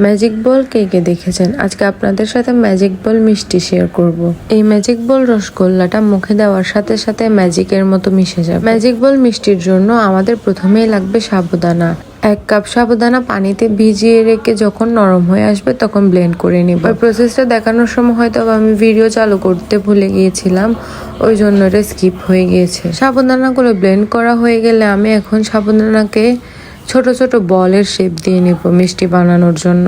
Magic ball কে কে দেখেছেন? আজকে আপনাদের সাথে ম্যাজিক বল মিষ্টি শেয়ার করব। এই ম্যাজিক বল রসগোল্লাটা মুখে দেওয়ার সাথে সাথে ম্যাজিকের মতো মিশে যাবে। ম্যাজিক বল মিষ্টির জন্য আমাদের প্রথমেই লাগবে সাবুদানা। 1 কাপ সাবুদানা পানিতে ভিজিয়ে রেখে যখন নরম হয়ে আসবে তখন ব্লেন্ড করে নিব। ওই প্রসেসটা দেখানোর সময় হয়তো আমি ভিডিও চালু করতে ভুলে গিয়েছিলাম, ওই জন্য এটা স্কিপ হয়ে গিয়েছে। সাবুদানাগুলো ব্লেন্ড করা হয়ে গেলে আমি এখন সাবুদানাকে ছোট ছোট বলের শেপ দিয়ে নেব মিষ্টি বানানোর জন্য।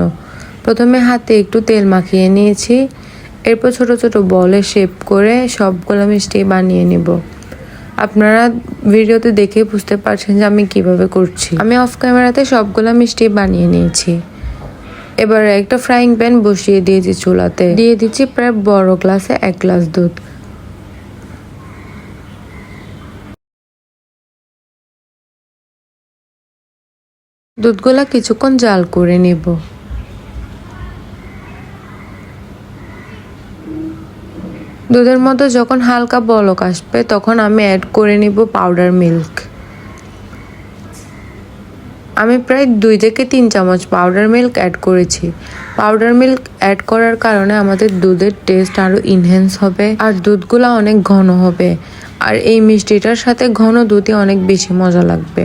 প্রথমে হাতে একটু তেল মাখিয়ে নিয়েছি, এরপর ছোট ছোট বলের শেপ করে সবগুলো মিষ্টি বানিয়ে নেব। আপনারা ভিডিওতে দেখে বুঝতে পারছেন যে আমি কিভাবে করছি। আমি অফ ক্যামেরাতে সবগুলো মিষ্টি বানিয়ে নিয়েছি। এবার একটা ফ্রাইং প্যান বসিয়ে দিয়েছি চুলাতে, দিয়ে দিচ্ছি প্রায় বড় গ্লাসে 1 গ্লাস দুধ। দুধগুলা কিছুক্ষণ জাল করে নেব। দুধের মধ্যে যখন হালকা বলক আসবে তখন আমি অ্যাড করে নিব পাউডার মিল্ক। আমি প্রায় 2 থেকে 3 চামচ পাউডার মিল্ক অ্যাড করেছি। পাউডার মিল্ক অ্যাড করার কারণে আমাদের দুধের টেস্ট আরও ইনহ্যান্স হবে আর দুধগুলা অনেক ঘন হবে। আর এই মিষ্টিটার সাথে ঘন দুধই অনেক বেশি মজা লাগবে।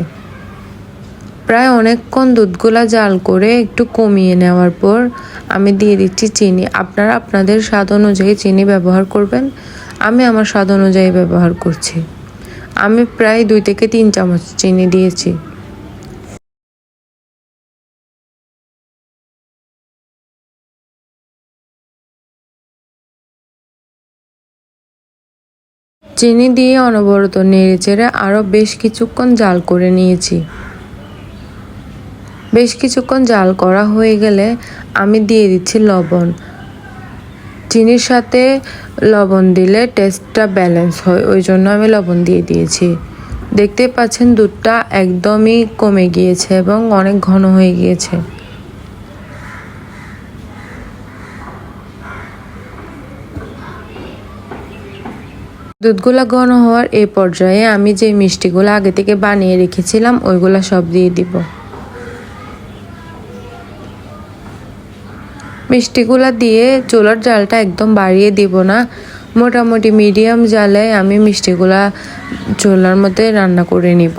প্রায় অনেকক্ষণ দুধগুলা জাল করে একটু কমিয়ে নেওয়ার পর আমি দিয়ে দিচ্ছি চিনি। আপনারা আপনাদের স্বাদ অনুযায়ী চিনি ব্যবহার করবেন, আমি আমার স্বাদ অনুযায়ী ব্যবহার করছি। আমি প্রায় 2 থেকে 3 চামচ চিনি দিয়েছি। চিনি দিয়ে অনবরত নেড়ে চেড়ে আরও বেশ কিছুক্ষণ জাল করে নিয়েছি। বেশ কিছুক্ষণ জাল করা হয়ে গেলে আমি দিয়ে দিচ্ছি লবণ। চিনির সাথে লবণ দিলে টেস্টটা ব্যালেন্স হয়, ওই জন্য আমি লবণ দিয়ে দিয়েছি। দেখতে পাচ্ছেন দুধটা একদমই কমে গিয়েছে এবং অনেক ঘন হয়ে গিয়েছে। দুধগুলা ঘন হওয়ার এই পর্যায়ে আমি যে মিষ্টিগুলো আগে থেকে বানিয়ে রেখেছিলাম ওইগুলা সব দিয়ে দিব। মিষ্টিগুলা দিয়ে চুলার জালটা একদম বাড়িয়ে দিব না, মোটামুটি মিডিয়াম জালে আমি মিষ্টিগুলা চুলার মধ্যে রান্না করে নিব।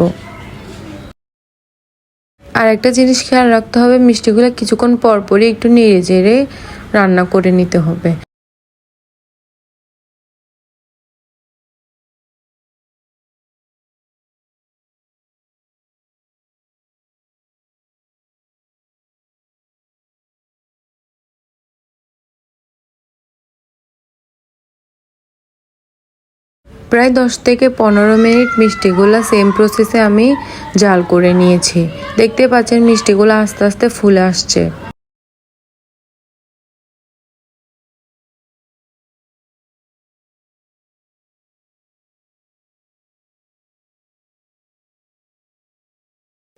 আর একটা জিনিস খেয়াল রাখতে হবে, মিষ্টিগুলা কিছুক্ষণ পরপরই একটু নেড়ে চেড়ে রান্না করে নিতে হবে। প্রায় 10 থেকে 15 মিনিট মিষ্টিগুলা সেম প্রসেসে আমি জাল করে নিয়েছি। দেখতে পাচ্ছেন মিষ্টিগুলো আস্তে আস্তে ফুলে আসছে।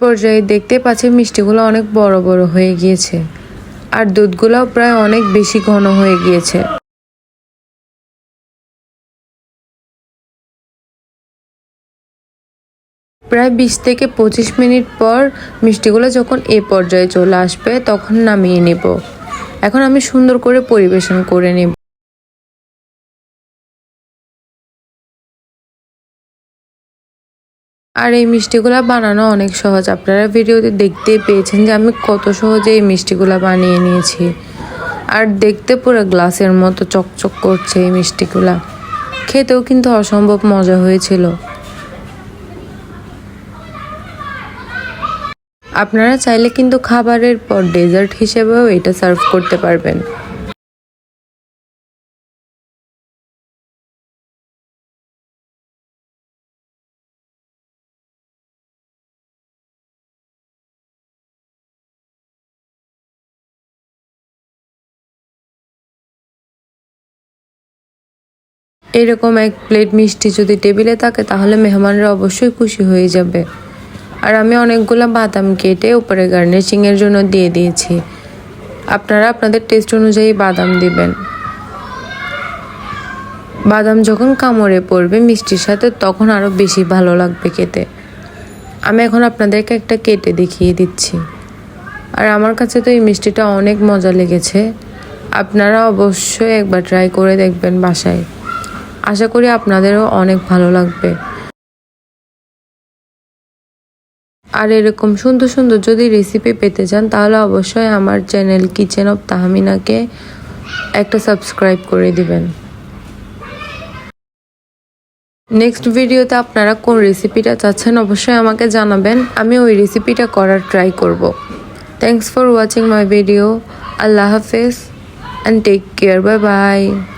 পর্যায়ে দেখতে পাচ্ছেন মিষ্টিগুলো অনেক বড় বড় হয়ে গিয়েছে আর দুধগুলাও প্রায় অনেক বেশি ঘন হয়ে গিয়েছে। প্রায় 20 থেকে 25 মিনিট পর মিষ্টিগুলো যখন এ পর্যায়ে চলে আসবে তখন নামিয়ে নেব। এখন আমি সুন্দর করে পরিবেশন করে নেব। আর এই মিষ্টিগুলা বানানো অনেক সহজ, আপনারা ভিডিওতে দেখতেই পেয়েছেন যে আমি কত সহজে এই মিষ্টিগুলা বানিয়ে নিয়েছি। আর দেখতে পুরো গ্লাসের মতো চকচক করছে এই মিষ্টিগুলা, খেতেও কিন্তু অসম্ভব মজা হয়েছিল। আপনারা চাইলে কিন্তু খাবারের পর ডেজার্ট হিসেবেও এটা সার্ভ করতে পারবেন। এরকম 1 প্লেট মিষ্টি যদি টেবিলে থাকে তাহলে মেহমানরা অবশ্যই খুশি হয়ে যাবে। আর আমি অনেকগুলো বাদাম কেটে উপরে গার্নিশিংয়ের জন্য দিয়ে দিয়েছি। আপনারা আপনাদের টেস্ট অনুযায়ী বাদাম দিবেন। বাদাম যখন কামড়ে পড়বে মিষ্টির সাথে তখন আরও বেশি ভালো লাগবে খেতে। আমি এখন আপনাদেরকে একটা কেটে দেখিয়ে দিচ্ছি। আর আমার কাছে তো এই মিষ্টিটা অনেক মজা লেগেছে। আপনারা অবশ্যই একবার ট্রাই করে দেখবেন বাসায়। আশা করি আপনাদেরও অনেক ভালো লাগবে। আর এরকম সুন্দর সুন্দর যদি রেসিপি পেতে চান তাহলে অবশ্যই আমার চ্যানেল কিচেন অফ তাহমিনাকে একটা সাবস্ক্রাইব করে দিবেন। নেক্সট ভিডিওতে আপনারা কোন রেসিপিটা চাচ্ছেন অবশ্যই আমাকে জানাবেন, আমি ওই রেসিপিটা করার ট্রাই করব। Thanks for watching my video. Allah হাফেজ and take care. Bye bye.